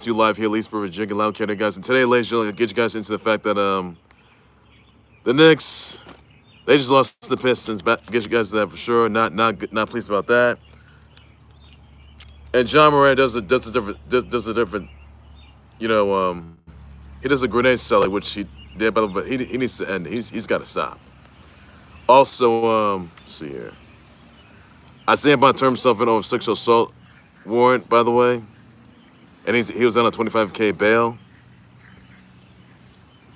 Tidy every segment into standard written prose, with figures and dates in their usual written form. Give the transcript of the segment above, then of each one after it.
to you live here, Leesburg, Virginia, Loud Canada, guys. And today, ladies and gentlemen, I'll get you guys into the fact that the Knicks, they just lost to the Pistons. Get you guys to that for sure. Not pleased about that. And John Morant does a different, you know, he does a grenade celly, which he did, by the way, but he needs to end. He's got to stop. Also, let's see here. Isaiah Bond turned himself in over sexual assault warrant, by the way. And he was on a $25K bail.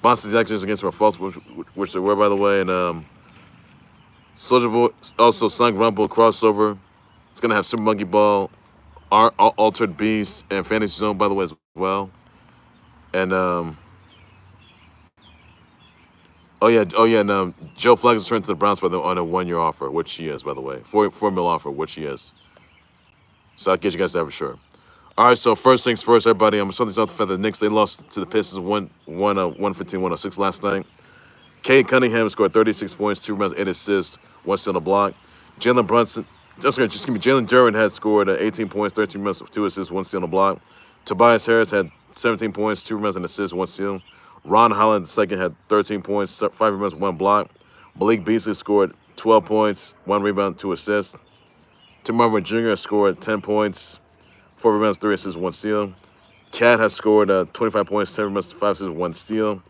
Boston's actions against him are false, which they were, by the way. And Soldier Boy, also Sonic Rumble crossover. It's going to have Super Monkey Ball, Altered Beast, and Fantasy Zone, by the way, as well. And, and Joe Flacco is returned to the Browns on a 1-year offer, which he is, by the way. $4 million offer, which he is. So I'll get you guys that for sure. All right, so first things first, everybody. I'm something off the fact that the Knicks, they lost to the Pistons 115-106 last night. Cade Cunningham scored 36 points, 2 rebounds, 8 assists, 1 steal on the block. Jalen Duren had scored 18 points, 13 rebounds, 2 assists, 1 steal on the block. Tobias Harris had 17 points, 2 rebounds, and assists, 1 steal. Holland II had 13 points, 5 rebounds, 1 block. Malik Beasley scored 12 points, 1 rebound, 2 assists. Hardaway Jr. scored 10 points, 4 rebounds, 3 assists, 1 steal. Cade has scored 25 points, 10 rebounds, 5 assists, 1 steal.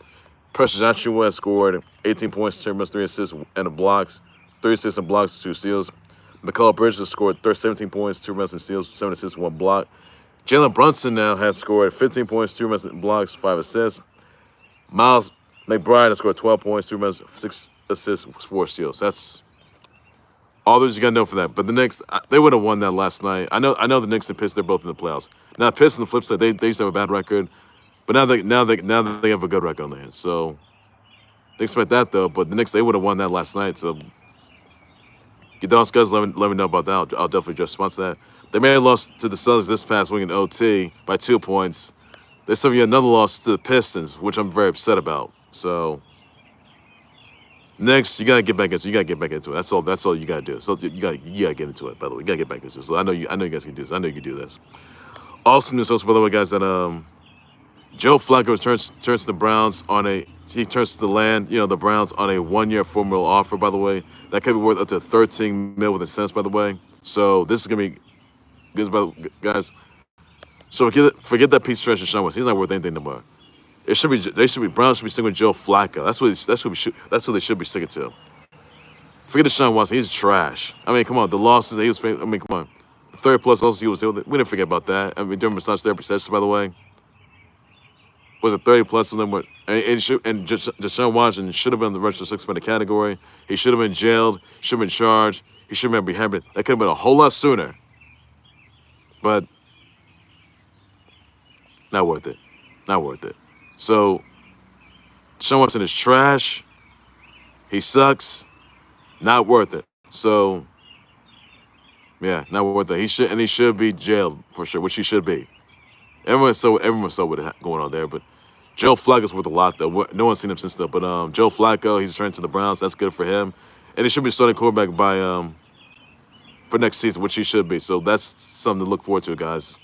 Achiuwa has scored 18 points, 10 rebounds, 3 assists, and blocks. 3 assists and blocks, 2 steals. Mikal Bridges has scored 17 points, 2 rebounds and steals, 7 assists, 1 block. Jalen Brunson now has scored 15 points, 2 rebounds and blocks, 5 assists. McBride has scored 12 points, 2 rebounds, 6 assists, 4 steals. That's all those you gotta know for that. But the Knicks, they would have won that last night. I know the Knicks and Pistons, they're both in the playoffs. Now Pistons, on the flip side, they used to have a bad record, but now they have a good record on their hands. So they expect that though. But the Knicks, they would have won that last night. So you don't guys let me know about that. I'll definitely just sponsor that. They may have lost to the Suns this past week in OT by 2 points. They still have another loss to the Pistons, which I'm very upset about. So next, you gotta get back into it. You gotta get back into it. That's all you gotta do. So you gotta get into it. By the way, you gotta get back into it. So I know you guys can do this. I know you can do this. Also, by the way, guys, that Joe Flacco turns to the Browns he turns to the land. You know, the Browns on a 1-year $4 million offer. By the way, that could be worth up to $13 million with incentives. By the way, so this is gonna be good, guys. So forget that piece of trash, Sean Watson. He's not worth anything no more. Browns should be sticking with Joe Flacco. That's what they should be sticking to. Forget Deshaun Watson. He's trash. I mean, come on. The losses he was. I mean, come on. The 30+ losses he was. We didn't forget about that. I mean, during massage therapy sessions, by the way, was it 30+ of them? And Deshaun Watson should have been in the rush to 6 for the category. He should have been jailed. Should have been charged. He should have been beheaded. That could have been a whole lot sooner. But not worth it. Not worth it. So, Deshaun Watson is trash. He sucks. Not worth it. So, yeah, not worth it. He should be jailed for sure, which he should be. Everyone saw what going on there, but Joe Flacco's worth a lot though. No one's seen him since though. But Joe Flacco, he's returned to the Browns. That's good for him, and he should be starting quarterback by for next season, which he should be. So that's something to look forward to, guys.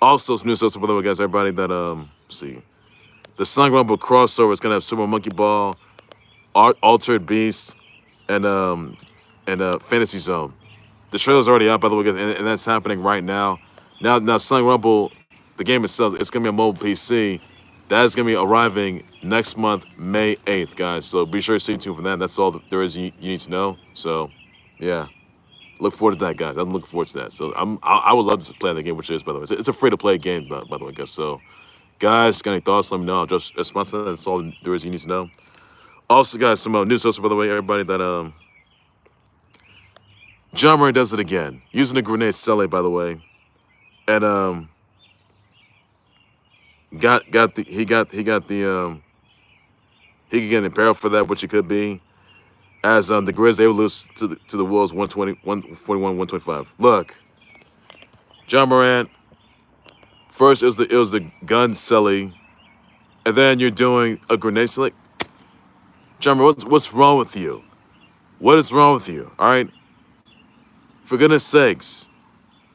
Also, some news by the way, guys, everybody that see, the Sonic Rumble crossover is gonna have Super Monkey Ball, Altered Beast, and Fantasy Zone. The trailer's already out, by the way, guys, and that's happening right now. Now Sonic Rumble, the game itself, it's gonna be a mobile PC. That is gonna be arriving next month, May 8th, guys. So be sure to stay tuned for that. That's all there is you need to know. So, yeah. Look forward to that, guys. I'm looking forward to that. So I would love to play that game, which is, by the way. It's a free-to-play game, by the way, guys. So, guys, got any thoughts? Let me know. I'll just sponsor that. That's all there is you need to know. Also, guys, some news also, by the way, everybody, that John Morant does it again. Using the grenade celly, by the way. And he could get in peril for that, which he could be. As the Grizz, they would lose to the Wolves 141-125. Look, John Morant. First, it was the gun celly, and then you're doing a grenade celly. John Morant, what's wrong with you? What is wrong with you? All right, for goodness sakes,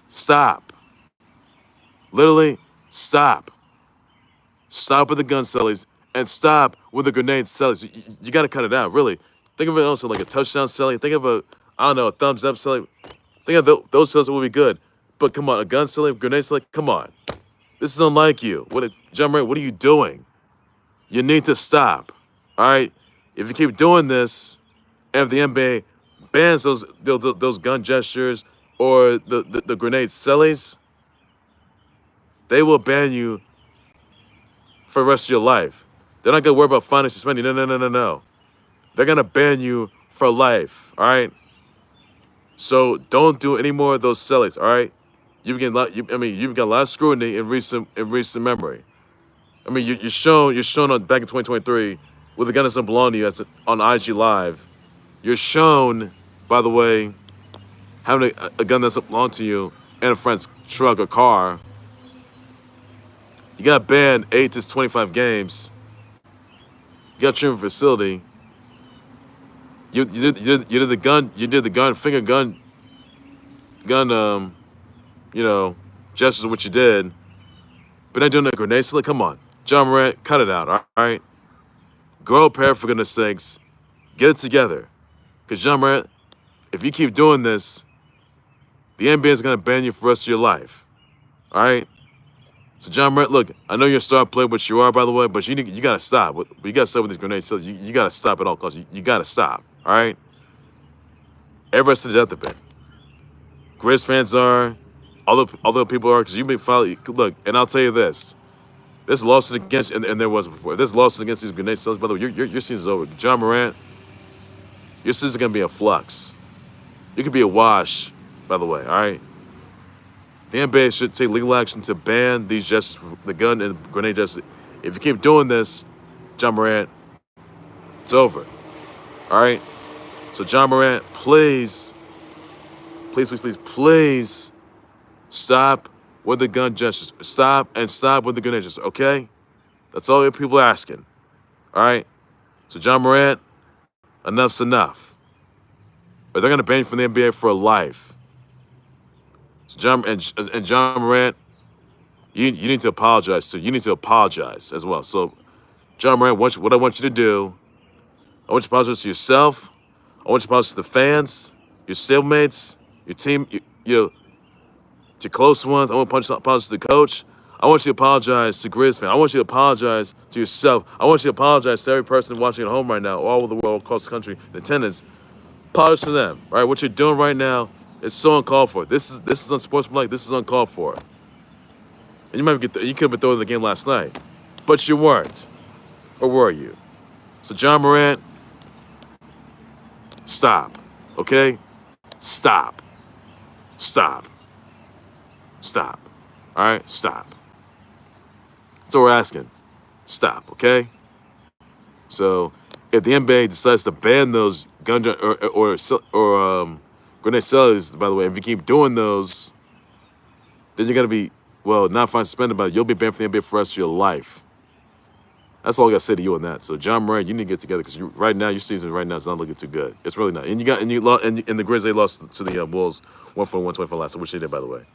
stop. Literally, Stop. Stop with the gun cellies and stop with the grenade cellies. You got to cut it out, really. Think of it also like a touchdown celly. Think of a thumbs up celly. Think of those cellies will be good. But come on, a gun celly, grenade celly, come on. This is unlike you. John Morant, what are you doing? You need to stop, all right? If you keep doing this, and if the NBA bans those gun gestures or the grenade cellies, they will ban you for the rest of your life. They're not going to worry about finding suspending. No. They're going to ban you for life, all right? So don't do any more of those cellies, all right? You've got a lot of scrutiny in recent memory. I mean, you're shown back in 2023 with a gun that doesn't belong to you on IG Live. You're shown, by the way, having a gun that doesn't belong to you in a friend's truck or car. You got banned 8 to 25 games. You got treatment facility. You did the gun finger gun gestures of what you did. But not doing a grenade celly. Come on, John Morant, cut it out. All right, grow a pair for goodness sakes. Get it together, because John Morant, if you keep doing this, the NBA is gonna ban you for the rest of your life. All right. So John Morant, look, I know you're a star player, which you are, by the way, but you gotta stop. You gotta stop with these grenade cellies. You gotta stop at all costs. You gotta stop. All right. Everybody's to the death of it. Grizz fans are, other people are, because you've been following. Look, and I'll tell you this: this lawsuit against, and there was before. This lawsuit against these grenade cellies, by the way, your season's over. John Morant, your season's gonna be a flux. You could be a wash, by the way. All right. The NBA should take legal action to ban these gestures, the gun and grenade gestures. If you keep doing this, John Morant, it's over. All right. So John Morant, please stop with the gun gestures. Stop with the grenade gestures, okay? That's all people are asking, all right? So John Morant, enough's enough. Or they're going to ban you from the NBA for life. So John Morant, you need to apologize too. You need to apologize as well. So John Morant, what I want you to do, I want you to apologize to yourself. I want you to apologize to the fans, your cellmates, your team, your close ones. I want to apologize to the coach. I want you to apologize to Grizz fans. I want you to apologize to yourself. I want you to apologize to every person watching at home right now, all over the world, across the country, in attendance. Apologize to them, right? What you're doing right now is so uncalled for. This is unsportsmanlike. This is uncalled for. And you could have been thrown in the game last night, but you weren't, or were you? So John Morant, stop, okay? Stop. All right, stop. That's what we're asking. Stop, okay? So if the NBA decides to ban those gun or grenade cellies, by the way, if you keep doing those, then you're gonna be not fined, suspended, but you'll be banned from the NBA for the rest of your life. That's all I gotta say to you on that. So John Morant, you need to get together, because right now your season right now is not looking too good. It's really not. And the Grizz, they lost to the Wolves 141-24 last time, which they did, by the way.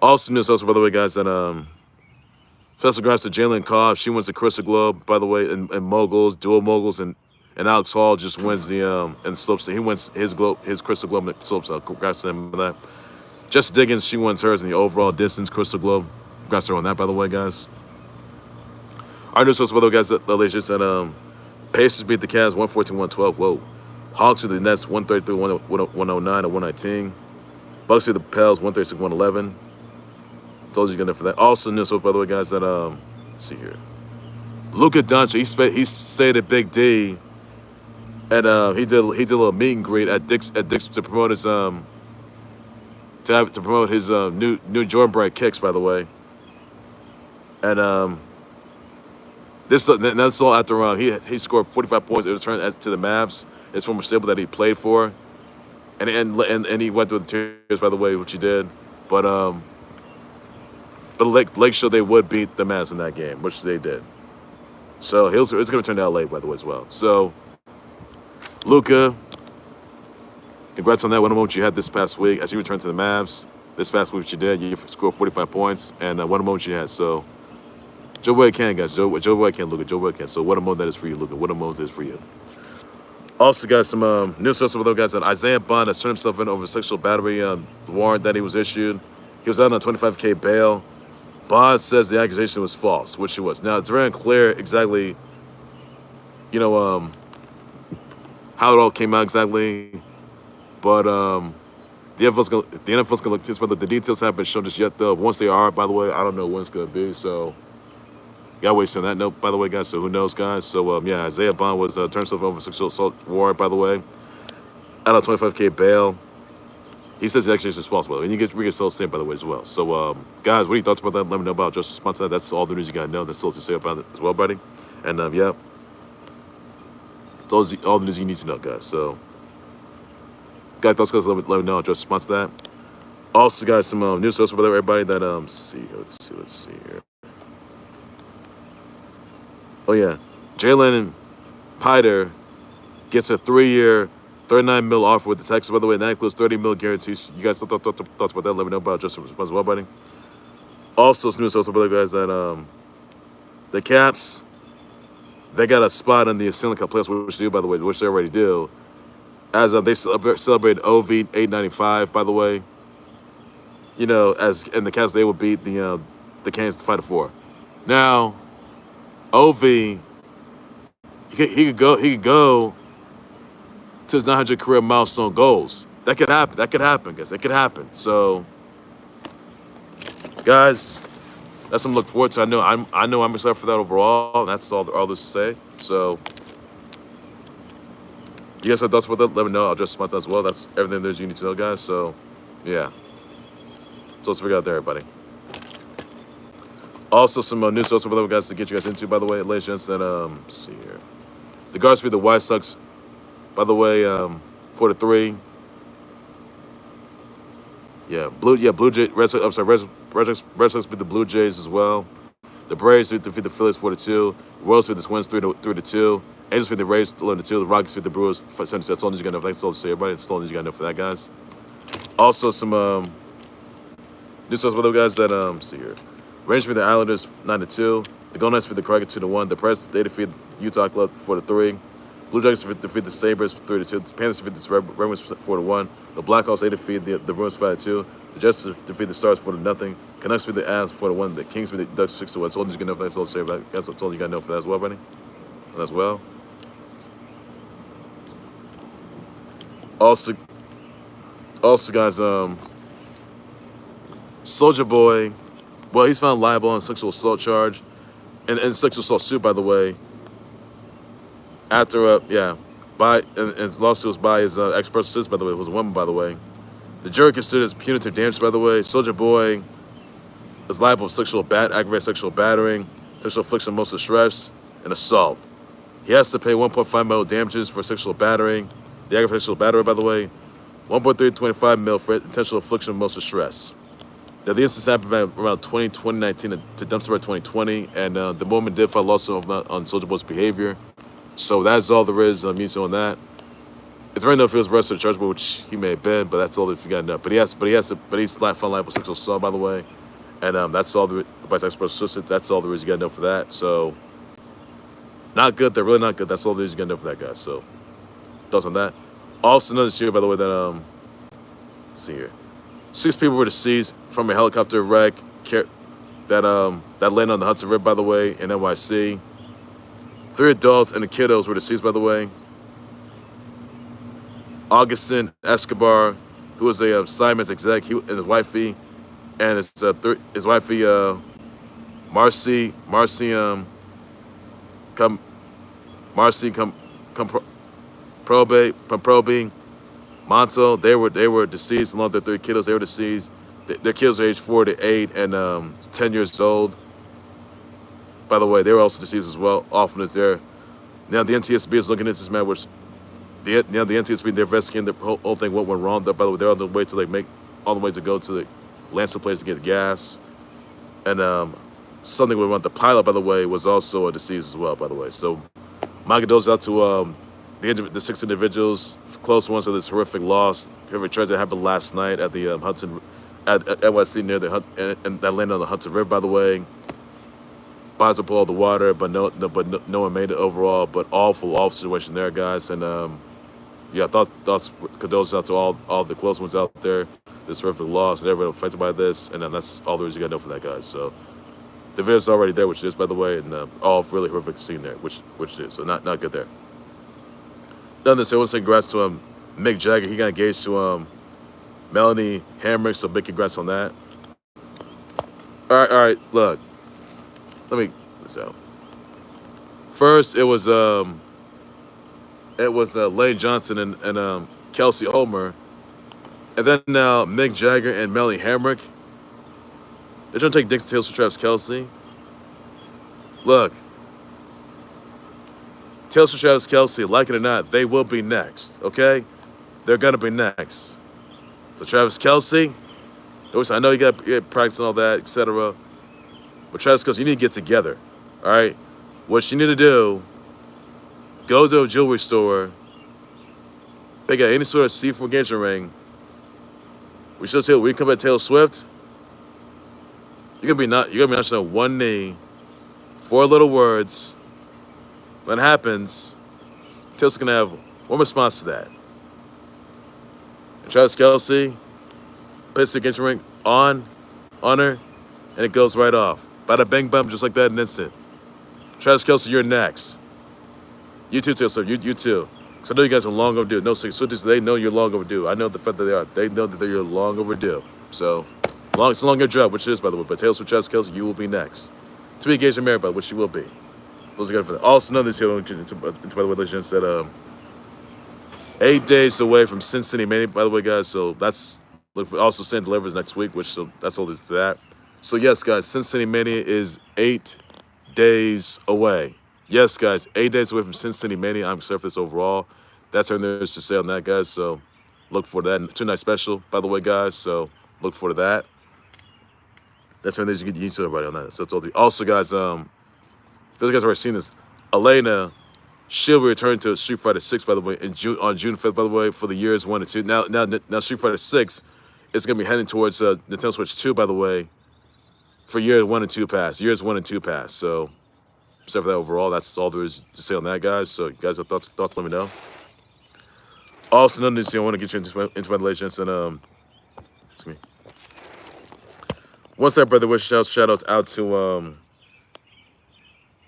Also news, by the way, guys, that special congrats to Jaelin Kauf. She wins the Crystal Globe, by the way, and moguls, dual moguls, and Alex Hall just wins the and slopestyle. He wins his Crystal Globe in slopestyle. Congrats to him for that. Jessie Diggins, she wins hers in the overall distance Crystal Globe. Congrats to her on that, by the way, guys. Our news source, by the way, guys, the latest that Pacers beat the Cavs 114-112. Whoa. Hawks to the Nets 133-109 and 119. Bucks to the Pels 136-111. Told you gonna for that. Also news source, by the way, guys, that let's see here. Luka Doncic, he stayed at Big D, and he did a little meet and greet at Dick's to promote his new Jordan Brand kicks, by the way. And that's all after he scored 45 points in return to the Mavs, his former stable that he played for, and he went through the tears, by the way, which he did, but Lake showed they would beat the Mavs in that game, which they did. So it's going to turn to LA, by the way, as well. So Luka, congrats on that win what you had this past week as you returned to the Mavs. this past week you did. You scored 45 points, and what a moment you had. So, Joe Boy can, guys. Joe Boy can, Luka. Joe Boy can. So, what a moment that is for you, Luka. What a moment that is for you. Also, guys, some news sources with those guys that Isaiah Bond has turned himself in over sexual battery warrant that he was issued. He was out on a $25K bail. Bond says the accusation was false, which it was. Now, it's very unclear exactly, how it all came out exactly. But the NFL's going to look this, whether the details haven't been shown just yet, though. Once they are, by the way, I don't know when it's going to be. So, gotta wait on that note, by the way, guys. So, who knows, guys? So, yeah, Isaiah Bond was turned himself over sexual assault warrant, by the way. Out on $25K bail. He says the accusation is false, by the way. And we get so same, by the way, as well. So, guys, what are your thoughts about that? Let me know about just response to that. That's all the news you got to know. That's all to say about it as well, buddy. And, yeah. Those all the news you need to know, guys. So, guys, thoughts, guys, let me know. Just response to that. Also, guys, some news sources with everybody that, let's see here. Oh, yeah. Jalen Piter gets a 3-year, $39 million offer with the Texans, by the way, and that includes $30 million guarantees. You guys thoughts about that? Let me know about just response as well, buddy. Also, some news sources with other guys that the Caps, they got a spot in the Stanley Cup playoffs, which they do, by the way, which they already do. As they celebrated OV 895, by the way. As in the Caps, they would beat the Canes 5-4. Now, OV, he could go to his 900 career milestone goals. That could happen. That could happen, guys. That could happen. So, guys, that's something to look forward to. I know I'm excited for that overall, and that's all there's to say. So, you guys have thoughts about that? Let me know. I'll just respond to that as well. That's everything there's you need to know, guys. So, yeah. So let's figure out there, everybody. Also, some news sources for guys to get you guys into, by the way, ladies and gentlemen. Let's see here. The guards beat the White Sox, by the way, 4-3. Yeah, Blue Jays. Red Sox beat the Blue Jays as well. The Braves defeat the Phillies 4-2. Royals beat the Twins 3-2. Angels beat the Rays 11-2. The Rockies beat the Brewers 7-2. That's all you got to know. That's all to say, everybody. That's all you got to know for that, guys. Also, some news sources for those guys that let's see here. Rangers beat the Islanders 9-2. The Golden Knights beat the Kraken 2-1. The Press they defeat the Utah Club 4-3. Blue Jackets defeat the Sabres 3-2. The Panthers defeat the Red Wings 4-1. The Blackhawks they defeat the Bruins 5-2. The Jets defeat the Stars 4-0. Canucks beat the Avs 4-1. The Kings beat the Ducks 6-1. That's all you got to know for that. That's all to say about that. That's all you got to know for that as well, buddy. And as well. Also, guys, Soulja Boy, well, he's found liable on sexual assault charge and sexual assault suit, by the way. After, his lawsuit was by his ex-person sister, by the way, who was a woman, by the way. The jury considers punitive damage, by the way. Soulja Boy is liable for aggravated sexual battering, sexual affliction, emotional distress, and assault. He has to pay $1.5 million damages for sexual battering. The aggravated sexual battery, by the way, $1.325 million for intentional affliction of emotional distress. Now, the instance happened around 2019 to Dumpster 2020, and the woman did file a lawsuit on Soulja Boy's behavior. So that's all there is music on that. It's very known if he was arrested or charged, which he may have been, but that's all that you got to know. But he's found liable for sexual assault, by the way, and that's all the advice expert assistant. That's all there is you got to know for that. So not good. They're really not good. That's all there is you got to know for that, guys. So thoughts on that. Also, another issue, by the way, that let's see here. 6 people were deceased from a helicopter wreck that landed on the Hudson River, by the way, in NYC. 3 adults and the kiddos were deceased, by the way. Augustin Escobar, who was a Simon's exec, and his wifey, and his wifey Marcy Probe Monto, they were deceased along with their 3 kiddos. They were deceased. Their kids are aged 4 to 8 and 10 years old. By the way, they were also deceased as well. Often is there. Now the NTSB is looking into this man, which the NTSB, they're investigating the whole thing. What went wrong? By the way, they're on the way to go to the Lancer place to get gas, and something went wrong. The pilot, by the way, was also a deceased as well. By the way, so my condolences out to the 6 individuals, close ones of this horrific loss. Horrific tragedy that happened last night at the at NYC near the and that landed on the Hudson River, by the way. Buys up all the water, but no one made it overall. But awful situation there, guys. And yeah, thoughts condolences out to all the close ones out there. This horrific loss and everybody affected by this, and then that's all there is you gotta know for that, guys. So the video's already there, which it is, by the way, and all really horrific scene there, which it is. So not good there. Done this. I want to say congrats to Mick Jagger. He got engaged to Melanie Hamrick, so big congrats on that. All right. Look, let me this out. First, it was Lane Johnson and Kelsey Homer, and then now Mick Jagger and Melanie Hamrick. They're trying to take Dixon Tales for Travis Kelce. Look, Tales for Travis Kelce, like it or not, they will be next. Okay, they're gonna be next. So Travis Kelce, I know you got practice and all that, etc. But Travis Kelce, you need to get together. All right, what you need to do: go to a jewelry store, pick out any sort of seafood engagement ring. We come at Taylor Swift. You're gonna be notching on one knee, 4 little words. When it happens, Taylor's gonna have one response to that. And Travis Kelce puts the engagement ring on her, and it goes right off. Bada bang bum, just like that in an instant. Travis Kelce, you're next. You too, Taylor Swift. You too. Because I know you guys are long overdue. No, Swifties, they know you're long overdue. I know the fact that they are. They know that you're long overdue. So, it's a longer job, which it is, by the way. But Taylor Swift, Travis Kelce, you will be next. To be engaged and married, by the way, which you will be. Those are good for that. Also, another here, into by the way, legends, that 8 days away from Sin City Mania, by the way, guys. So that's also Sin delivers next week, that's all for that. So yes, guys, Sin City Mania is 8 days away. Yes, guys, 8 days away from Sin City Mania. I'm excited for this overall. That's everything there is to say on that, guys. So look forward to that. 2-night special, by the way, guys. So look forward to that. That's everything you need to know everybody on that. So that's all. Also, guys, if you guys have already seen this, Elena, she'll be returning to Street Fighter 6, by the way, on June 5th, by the way, for the years 1 and 2. Now Street Fighter 6 is going to be heading towards Nintendo Switch 2, by the way, for years 1 and 2 pass. So, except for that overall, that's all there is to say on that, guys. So, you guys have thoughts, let me know. Also, another news, I want to get you into my legends, and, excuse me. Once that, brother, wish shout outs out to,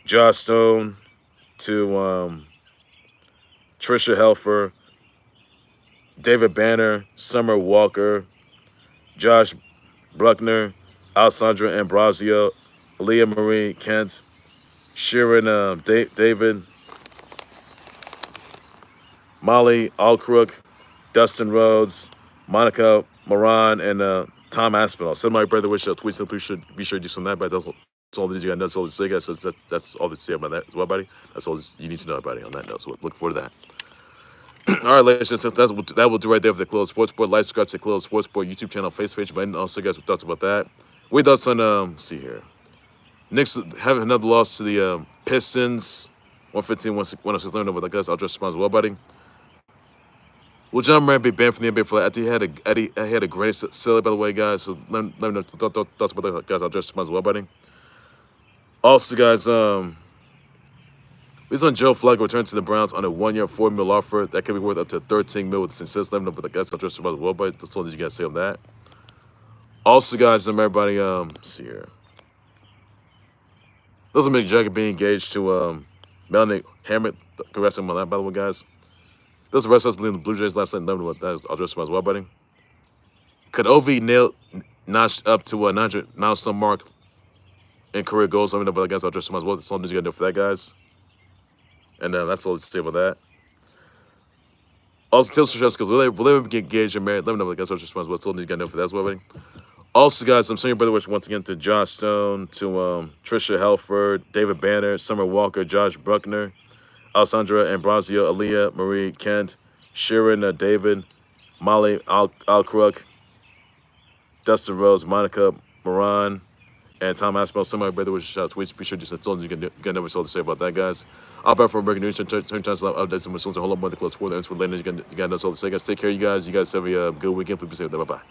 Josh Stone, to Trisha Helfer, David Banner, Summer Walker, Josh Bruckner, Alessandra Ambrosio, Leah Marie Kent, Sharon David, Molly Alcrook, Dustin Rhodes, Monica Moran, and Tom Aspinall. Send my brother wish tweets, so please be sure to do some of that, but that's all that you got. That's all to say, guys. So that's all to say about that as well, buddy. That's all you need to know, buddy, on that note. So look forward to that. All right, ladies and gentlemen, that will do right there for the Khalil Sports Board. Like, subscribe to the Khalil Sports Board YouTube channel, Facebook page. But also, guys, we thoughts about that. We thoughts on see here. Knicks having another loss to the Pistons, 115-106. Let me know about that, guys. I'll just respond as well, buddy. Will John Morant be banned from the NBA for that? He had a great silly, by the way, guys. So let me know thoughts about that, guys. I'll just respond as well, buddy. Also, guys, we saw Joe Flacco return to the Browns on a 1-year, $4 million offer that could be worth up to $13 million with the success. Let me know, but guys, I'll just about the world, but that's all that you guys say on that. Also, guys, everybody, see here. Doesn't make Jagger being engaged to Melanie Hamrick. Congrats on that, by the way, guys. This is the rest of us believing the Blue Jays last night. Let me know about that. I'll just about as well, buddy. Could OV notched up to a 900 milestone mark in career goals? Let me know about that, guys. I'll just as well. That's all you got to do for that, guys. And that's all to say about that. Also, Taylor Swift, will they ever get engaged and married? Let me know about that, guys. I'll just as well. That's all you got to know for that as well, buddy. Also, guys, I'm sending your brother wish once again to Josh Stone, to Trisha Helford, David Banner, Summer Walker, Josh Bruckner, Alessandra Ambrosio, Aaliyah Marie Kent, Sharon David, Molly Alcrook, Dustin Rose, Monica Moran, and Tom Aspinall. Some of my brother wish shout out tweets. Be sure to just you can never so to say about that, guys. I'll back for breaking news. Turn times updates on my songs. Hold on, more the close for the answer later. You got no so to say, guys. Take care, you guys. You guys have a good weekend. Please be safe. Bye bye.